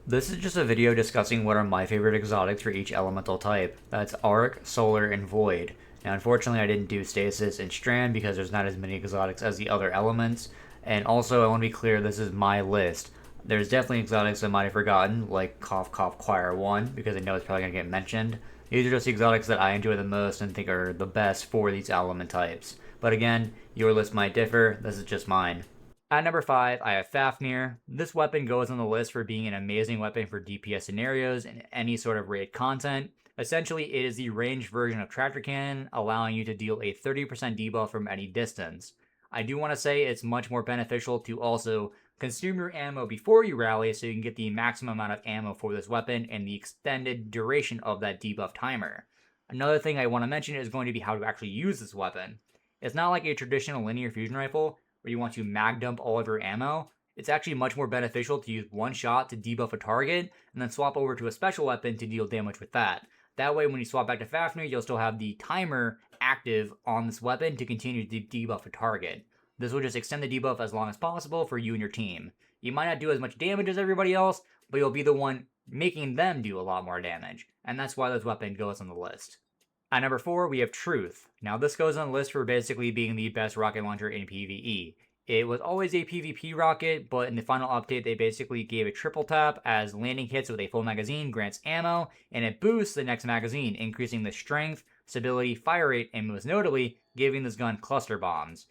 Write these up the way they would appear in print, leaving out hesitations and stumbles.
This is just a video discussing what are my favorite exotics for each elemental type. That's Arc, Solar, and Void. Now unfortunately I didn't do Stasis and Strand because there's not as many exotics as the other elements. And also I want to be clear, this is my list. There's definitely exotics I might have forgotten, like Cough Cough Choir 1, because I know it's probably going to get mentioned. These are just the exotics that I enjoy the most and think are the best for these element types. But again, your list might differ, this is just mine. At number 5, I have Fafnir. This weapon goes on the list for being an amazing weapon for DPS scenarios and any sort of raid content. Essentially, it is the ranged version of Tractor Cannon, allowing you to deal a 30% debuff from any distance. I do want to say it's much more beneficial to also consume your ammo before you rally so you can get the maximum amount of ammo for this weapon and the extended duration of that debuff timer. Another thing I want to mention is going to be how to actually use this weapon. It's not like a traditional linear fusion rifle, where you want to mag dump all of your ammo. It's actually much more beneficial to use one shot to debuff a target, and then swap over to a special weapon to deal damage with that. That way, when you swap back to Fafnir, you'll still have the timer active on this weapon to continue to debuff a target. This will just extend the debuff as long as possible for you and your team. You might not do as much damage as everybody else, but you'll be the one making them do a lot more damage, and that's why this weapon goes on the list. At number 4, we have Truth. Now this goes on the list for basically being the best rocket launcher in PvE. It was always a PvP rocket, but in the final update they basically gave a triple tap as landing hits with a full magazine grants ammo, and it boosts the next magazine, increasing the strength, stability, fire rate, and most notably, giving this gun cluster bombs.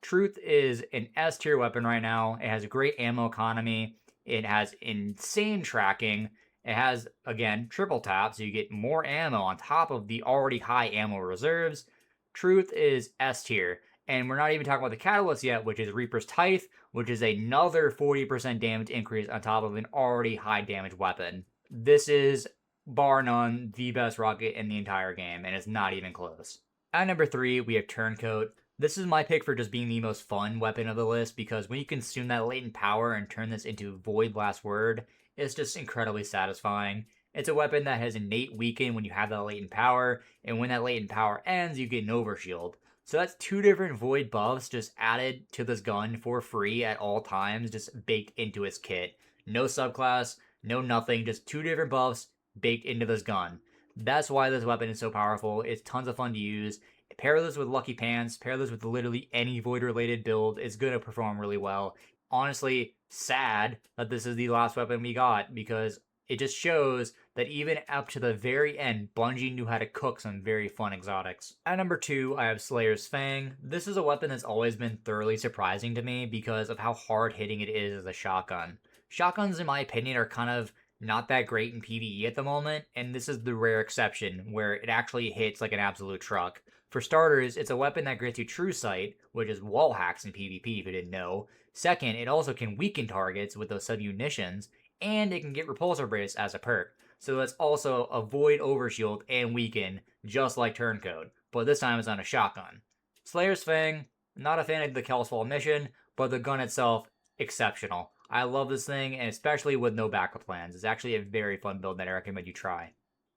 Truth is an S tier weapon right now. It has great ammo economy, it has insane tracking, it has, again, triple tap, so you get more ammo on top of the already high ammo reserves. Truth is S tier. And we're not even talking about the catalyst yet, which is Reaper's Tithe, which is another 40% damage increase on top of an already high damage weapon. This is, bar none, the best rocket in the entire game, and it's not even close. At number 3, we have Turncoat. This is my pick for just being the most fun weapon of the list, because when you consume that latent power and turn this into Void Last Word, it's just incredibly satisfying. It's a weapon that has innate weaken when you have that latent power, and when that latent power ends, you get an overshield. So that's 2 different Void buffs just added to this gun for free at all times, just baked into its kit. No subclass, no nothing, just 2 different buffs baked into this gun. That's why this weapon is so powerful. It's tons of fun to use. Pair this with Lucky Pants, pair this with literally any Void related build, it's going to perform really well. Honestly, sad that this is the last weapon we got, because it just shows that even up to the very end, Bungie knew how to cook some very fun exotics. At number 2, I have Slayer's Fang. This is a weapon that's always been thoroughly surprising to me because of how hard hitting it is as a shotgun. Shotguns, in my opinion, are kind of not that great in PvE at the moment, and this is the rare exception where it actually hits like an absolute truck. For starters, it's a weapon that grants you True Sight, which is wall hacks in PvP if you didn't know. Second, it also can weaken targets with those submunitions, and it can get Repulsor Brace as a perk. So that's also a Void Overshield and Weaken, just like Turncoat, but this time it's on a shotgun. Slayer's Fang, not a fan of the Kelsfall mission, but the gun itself, exceptional. I love this thing, and especially with no backup plans. It's actually a very fun build that I recommend you try.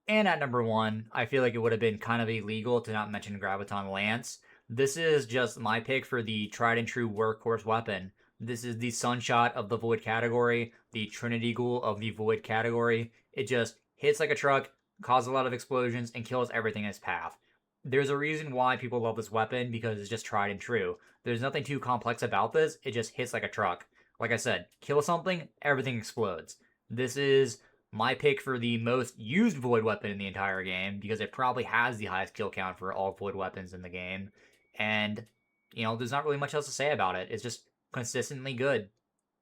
And at number 1, I feel like it would have been kind of illegal to not mention Graviton Lance. This is just my pick for the tried and true workhorse weapon. This is the Sunshot of the Void category, the Trinity Ghoul of the Void category. It just hits like a truck, causes a lot of explosions, and kills everything in its path. There's a reason why people love this weapon, because it's just tried and true. There's nothing too complex about this, it just hits like a truck. Like I said, kill something, everything explodes. This is my pick for the most used Void weapon in the entire game, because it probably has the highest kill count for all Void weapons in the game. And, there's not really much else to say about it. It's just consistently good.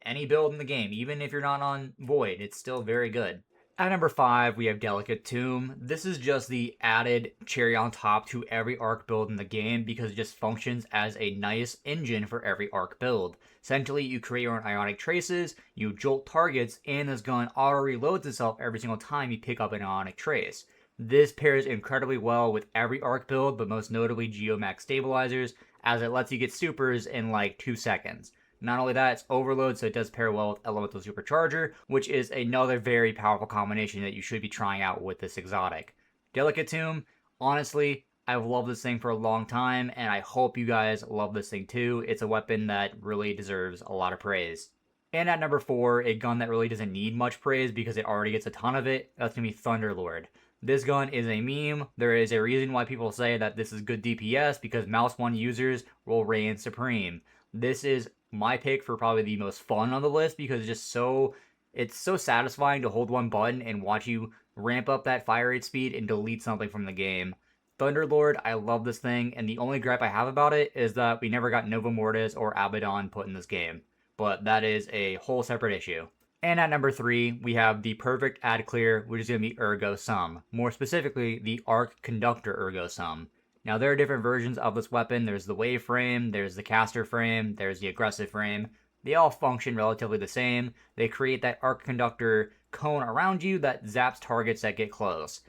Any build in the game, even if you're not on Void, it's still very good. At number 5, we have Delicate Tomb. This is just the added cherry on top to every arc build in the game because it just functions as a nice engine for every arc build. Essentially, you create your own ionic traces, you jolt targets, and this gun auto-reloads itself every single time you pick up an ionic trace. This pairs incredibly well with every arc build, but most notably Geomax stabilizers, as it lets you get supers in like 2 seconds. Not only that, it's overload, so it does pair well with Elemental Supercharger, which is another very powerful combination that you should be trying out with this exotic. Delicate Tomb, honestly, I've loved this thing for a long time, and I hope you guys love this thing too. It's a weapon that really deserves a lot of praise. And at number 4, a gun that really doesn't need much praise because it already gets a ton of it, that's going to be Thunderlord. This gun is a meme. There is a reason why people say that this is good DPS because mouse 1 users will reign supreme. This is my pick for probably the most fun on the list because it's so satisfying to hold one button and watch you ramp up that fire rate speed and delete something from the game. Thunderlord, I love this thing, and the only gripe I have about it is that we never got Nova Mortis or Abaddon put in this game, but that is a whole separate issue. And at number 3, we have the perfect ad clear, which is going to be Ergo Sum. More specifically, the Arc Conductor Ergo Sum. Now, there are different versions of this weapon. There's the wave frame, there's the caster frame, there's the aggressive frame. They all function relatively the same. They create that arc conductor cone around you that zaps targets that get close.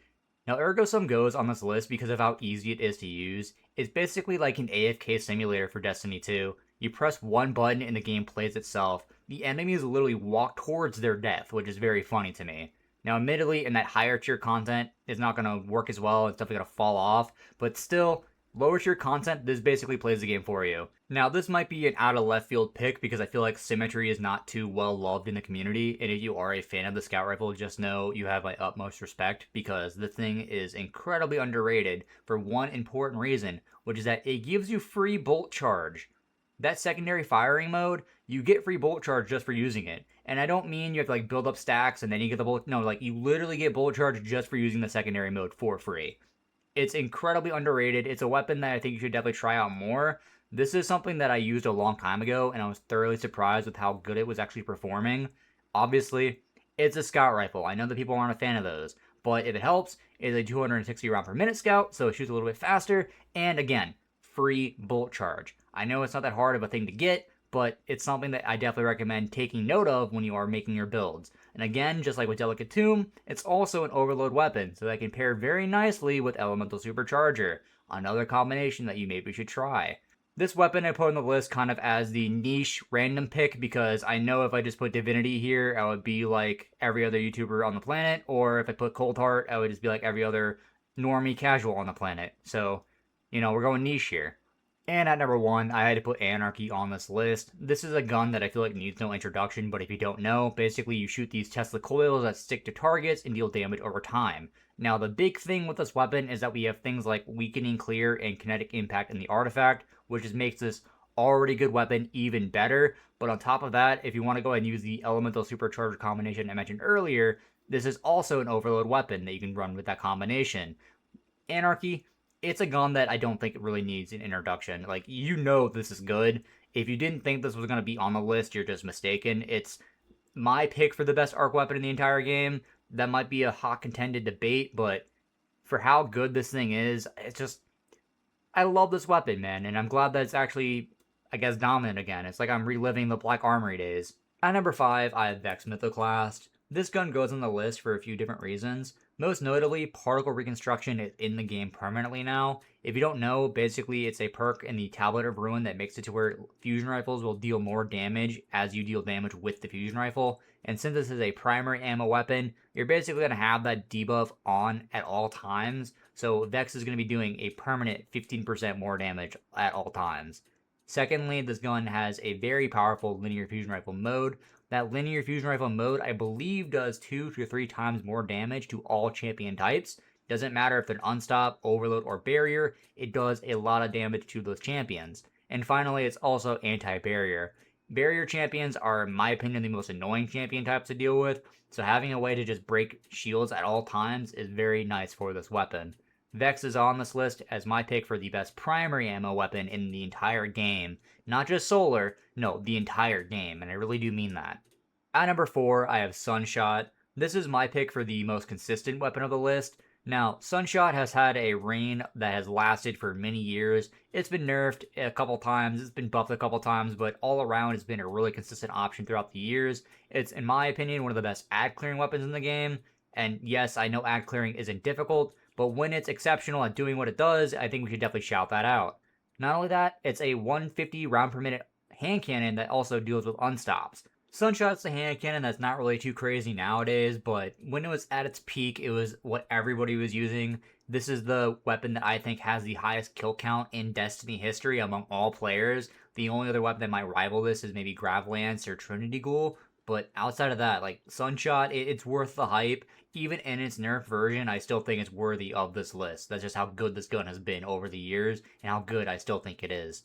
Now, Ergo Sum goes on this list because of how easy it is to use. It's basically like an AFK simulator for Destiny 2. You press one button and the game plays itself. The enemies literally walk towards their death, which is very funny to me. Now, admittedly, in that higher tier content, it's not going to work as well. It's definitely going to fall off. But still, lower tier content, this basically plays the game for you. Now, this might be an out of left field pick because I feel like Symmetry is not too well loved in the community. And if you are a fan of the Scout Rifle, just know you have my utmost respect because the thing is incredibly underrated for one important reason, which is that it gives you free bolt charge. That secondary firing mode, you get free bolt charge just for using it. And I don't mean you have to like build up stacks and then you get the bolt. No, like you literally get bolt charge just for using the secondary mode for free. It's incredibly underrated. It's a weapon that I think you should definitely try out more. This is something that I used a long time ago, and I was thoroughly surprised with how good it was actually performing. Obviously, it's a scout rifle. I know that people aren't a fan of those, but if it helps, it's a 260 round per minute scout, so it shoots a little bit faster, and again, free bolt charge. I know it's not that hard of a thing to get, but it's something that I definitely recommend taking note of when you are making your builds. And again, just like with Delicate Tomb, it's also an overload weapon, so that can pair very nicely with Elemental Supercharger, another combination that you maybe should try. This weapon I put on the list kind of as the niche random pick because I know if I just put Divinity here, I would be like every other YouTuber on the planet, or if I put Cold Heart, I would just be like every other normie casual on the planet. So, we're going niche here. And at number 1, I had to put Anarchy on this list. This is a gun that I feel like needs no introduction, but if you don't know, basically you shoot these Tesla coils that stick to targets and deal damage over time. Now, the big thing with this weapon is that we have things like Weakening Clear and Kinetic Impact in the artifact, which just makes this already good weapon even better. But on top of that, if you want to go ahead and use the Elemental Supercharger combination I mentioned earlier, this is also an overload weapon that you can run with that combination. Anarchy, it's a gun that I don't think it really needs an introduction. Like, this is good. If you didn't think this was going to be on the list, you're just mistaken. It's my pick for the best arc weapon in the entire game. That might be a hot contended debate, but for how good this thing is, I love this weapon, man, and I'm glad that it's actually, I guess, dominant again. It's like I'm reliving the Black Armory days. At number 5, I have Vex Mythoclast. This gun goes on the list for a few different reasons. Most notably, particle reconstruction is in the game permanently now. If you don't know, basically it's a perk in the Tablet of Ruin that makes it to where fusion rifles will deal more damage as you deal damage with the fusion rifle. And since this is a primary ammo weapon, you're basically going to have that debuff on at all times. So Vex is going to be doing a permanent 15% more damage at all times. Secondly, this gun has a very powerful linear fusion rifle mode. That linear fusion rifle mode, I believe, does 2 to 3 times more damage to all champion types. Doesn't matter if they're unstop, overload, or barrier, it does a lot of damage to those champions. And finally, it's also anti-barrier. Barrier champions are, in my opinion, the most annoying champion types to deal with, so having a way to just break shields at all times is very nice for this weapon. Vex is on this list as my pick for the best primary ammo weapon in the entire game. Not just solar, no, the entire game, and I really do mean that. At number 4, I have Sunshot. This is my pick for the most consistent weapon of the list. Now, Sunshot has had a reign that has lasted for many years. It's been nerfed a couple times, it's been buffed a couple times, but all around it's been a really consistent option throughout the years. It's, in my opinion, one of the best ad clearing weapons in the game. And yes, I know ad clearing isn't difficult, but when it's exceptional at doing what it does, I think we should definitely shout that out. Not only that, it's a 150 round per minute hand cannon that also deals with unstops. Sunshot's a hand cannon that's not really too crazy nowadays, but when it was at its peak, it was what everybody was using. This is the weapon that I think has the highest kill count in Destiny history among all players. The only other weapon that might rival this is maybe Graviton Lance or Trinity Ghoul. But outside of that, like Sunshot, it's worth the hype. Even in its nerf version, I still think it's worthy of this list. That's just how good this gun has been over the years and how good I still think it is.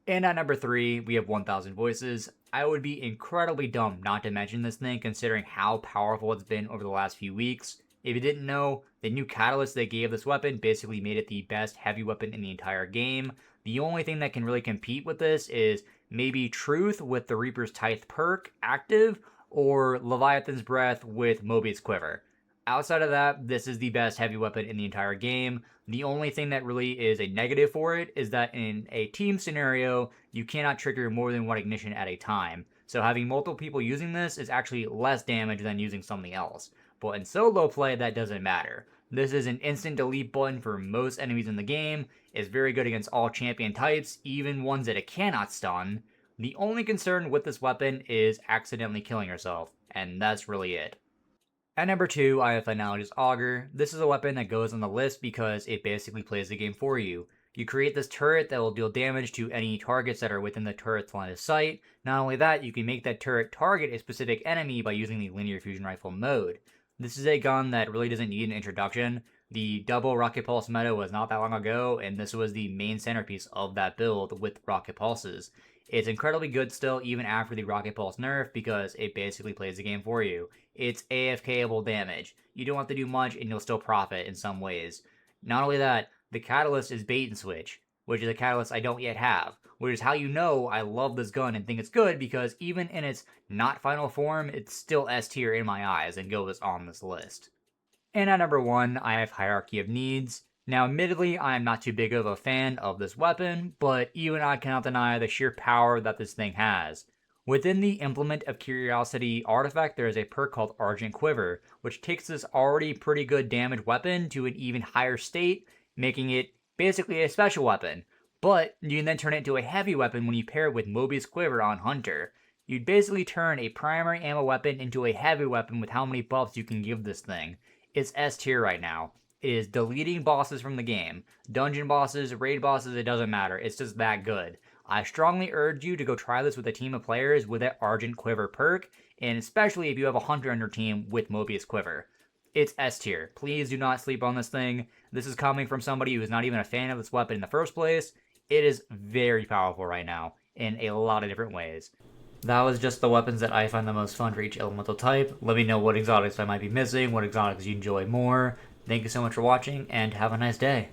And at number 3, we have 1000 Voices. I would be incredibly dumb not to mention this thing considering how powerful it's been over the last few weeks. If you didn't know, the new catalyst they gave this weapon basically made it the best heavy weapon in the entire game. The only thing that can really compete with this is maybe Truth with the Reaper's Tithe perk active, or Leviathan's Breath with Mobius Quiver. Outside of that, this is the best heavy weapon in the entire game. The only thing that really is a negative for it is that in a team scenario, you cannot trigger more than one ignition at a time. So having multiple people using this is actually less damage than using something else. But in solo play, that doesn't matter. This is an instant delete button for most enemies in the game. It's very good against all champion types, even ones that it cannot stun. The only concern with this weapon is accidentally killing yourself, and that's really it. At number 2, I have Finality's Auger. This is a weapon that goes on the list because it basically plays the game for you. You create this turret that will deal damage to any targets that are within the turret's line of sight. Not only that, you can make that turret target a specific enemy by using the linear fusion rifle mode. This is a gun that really doesn't need an introduction. The double Rocket Pulse meta was not that long ago, and this was the main centerpiece of that build with Rocket Pulses. It's incredibly good still, even after the Rocket Pulse nerf, because it basically plays the game for you. It's AFK-able damage. You don't have to do much, and you'll still profit in some ways. Not only that, the catalyst is bait and switch, which is a catalyst I don't yet have, which is how you know I love this gun and think it's good, because even in its not final form, it's still S tier in my eyes and goes on this list. And at number 1, I have Hierarchy of Needs. Now, admittedly, I am not too big of a fan of this weapon, but even I cannot deny the sheer power that this thing has. Within the Implement of Curiosity artifact, there is a perk called Argent Quiver, which takes this already pretty good damage weapon to an even higher state, making it basically a special weapon. But you can then turn it into a heavy weapon when you pair it with Mobius Quiver on Hunter. You'd basically turn a primary ammo weapon into a heavy weapon with how many buffs you can give this thing. It's S tier right now. It is deleting bosses from the game. Dungeon bosses, raid bosses, it doesn't matter. It's just that good. I strongly urge you to go try this with a team of players with that Argent Quiver perk, and especially if you have a Hunter on your team with Mobius Quiver. It's S tier. Please do not sleep on this thing. This is coming from somebody who is not even a fan of this weapon in the first place. It is very powerful right now in a lot of different ways. That was just the weapons that I find the most fun for each elemental type. Let me know what exotics I might be missing, what exotics you enjoy more. Thank you so much for watching, and have a nice day.